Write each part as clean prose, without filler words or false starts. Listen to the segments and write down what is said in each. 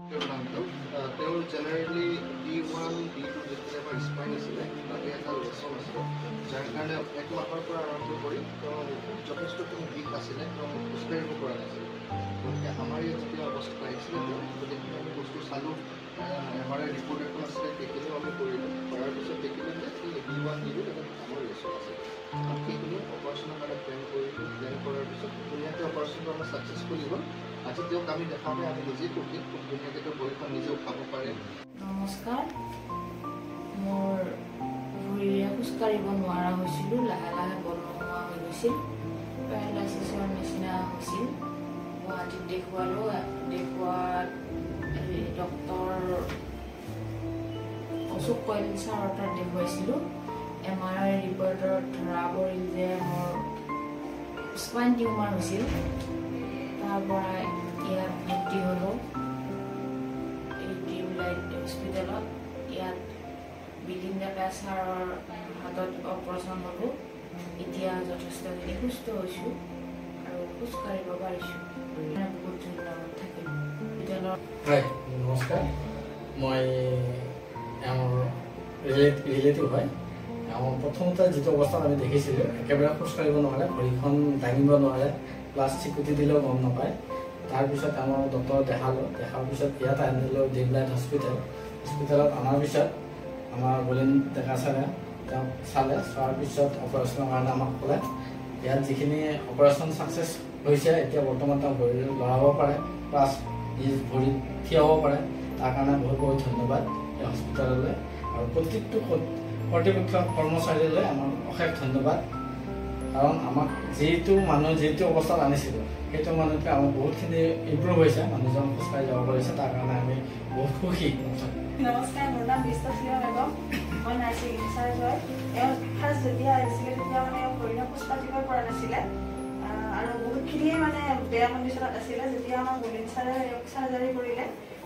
তেওঁৰ generally D1, D2 যেতিয়া আমাৰ স্পাইন আছিলে তাতে এটা লেচন আছিলে যাৰ কাৰণে 1 মাহৰ পৰা আৰম্ভ কৰি তেওঁ যথেষ্টখিনি বিষ আছিলে তেওঁ খোজকাঢ়িব পৰা নাছিলে গতিকে আমাৰ ইয়াত যেতিয়া অৱস্থা আহিছিলে তেওঁ গোটেইখিনি আমি বস্তু চালোঁ MRI ৰিপৰ্ট এখন আছিলে সেইখিনিও আমি কৰিলোঁ কৰাৰ পিছত দেখিলোঁ যে D1, D2 এটা ডাঙৰ লেচন আছে আৰু সেইখিনি অপাৰেশ্যনৰ কাৰণে প্লেন কৰিলোঁ প্লেন কৰাৰ পিছত ধুনীয়াকৈ অপাৰেশ্যনটো আমাৰ ছাকচেছফুল হ'ল আজি তেওঁক আমি দেখাওঁতে আমি নিজেই সুখী খুব ধুনীয়াকৈ তেওঁ ভৰিখন নিজে উঠাব পাৰে। নমস্কাৰ, মোৰ ভৰিৰে খোজকাঢ়িব নোৱাৰা হৈছিলোঁ, লাহে লাহে বল নোহোৱা হৈ গৈছিল, পেৰালাইচিছৰ নিচিনা হৈছিল। গুৱাহাটীত দেখুৱালোঁ, দেখুৱাত ডক্টৰ অশোক কইল ছাৰৰ তাত দেখুৱাইছিলোঁ। MRI ৰিপৰ্টত ধৰা পৰিল যে মোৰ স্পাইন টিউমাৰ হৈছিল। তাৰ পৰা ইয়াত ভৰ্তি হ'লোঁ হস্পিটেলত। ইয়াত বিদিন ডেকা ছাৰৰ হাতত অপাৰেশ্যন হ'লোঁ। এতিয়া যথেষ্টখিনি সুস্থ হৈছোঁ আৰু খোজকাঢ়িব পাৰিছোঁ। বহুত ধন্যবাদ থাকিল হস্পিটেলত। হয়, নমস্কাৰ, মই এওঁৰ ৰিলেটিভ হয়। এওঁ প্ৰথমতে যিটো অৱস্থাত আমি দেখিছিলোঁ একেবাৰে খোজকাঢ়িব নোৱাৰে, ভৰিখন দাঙিব নোৱাৰে, প্লাছ চিকুটি দিলেও গম নাপায়। তাৰপিছত আমাৰ ডক্টৰক দেখালোঁ, দেখাৰ পিছত ইয়াত আনিলোঁ ডিব্লাইট হস্পিটেলত অনাৰ পিছত আমাৰ বলিন ডেকা ছাৰে তেওঁক চালে, চোৱাৰ পিছত অপাৰেশ্যনৰ কাৰণে আমাক ক'লে। ইয়াত যিখিনি অপাৰেশ্যন ছাকচেছ হৈছে, এতিয়া বৰ্তমান তেওঁ ভৰি লৰাব পাৰে, প্লাছ নিজ ভৰিত থিয় হ'ব পাৰে। তাৰ কাৰণে বহুত বহুত ধন্যবাদ এই হস্পিটেললৈ আৰু প্ৰত্যেকটো কৰ্তৃপক্ষ কৰ্মচাৰীলৈ আমাৰ অশেষ ধন্যবাদ। কাৰণ আমাক যিটো অৱস্থাত আনিছিলোঁ সেইটো মানুহতকৈ আমাৰ বহুতখিনি ইম্প্ৰুভ হৈছে, মানুহজন খোজকাঢ়ি যাব পাৰিছে, তাৰ কাৰণে আমি বহুত সুখী। নমস্কাৰ, মোৰ নাম বিশ্বশ্ৰী বেগম, মই নাৰ্ছিং ইনচাৰ্জ হয়। এওঁ ফাৰ্ষ্ট যেতিয়া আহিছিলে তেতিয়া মানে ভৰিৰে খোজ কাঢ়িব পৰা নাছিলে আৰু বহুতখিনিয়ে মানে বেয়া কণ্ডিশ্যনত আছিলে। যেতিয়া আমাৰ বলিন ছাৰে চাৰ্জাৰী কৰিলে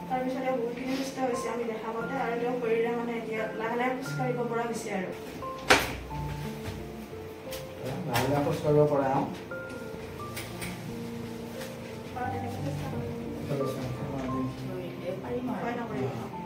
তাৰপিছত এওঁ বহুতখিনি সুস্থ হৈছে আমি দেখা পাওঁতে, আৰু তেওঁ ভৰিৰে মানে এতিয়া লাহে লাহে খোজ কাঢ়িব পৰা হৈছে আৰু লাহে লাহে খোজ কাঢ়িব পৰা পাৰিম আৰু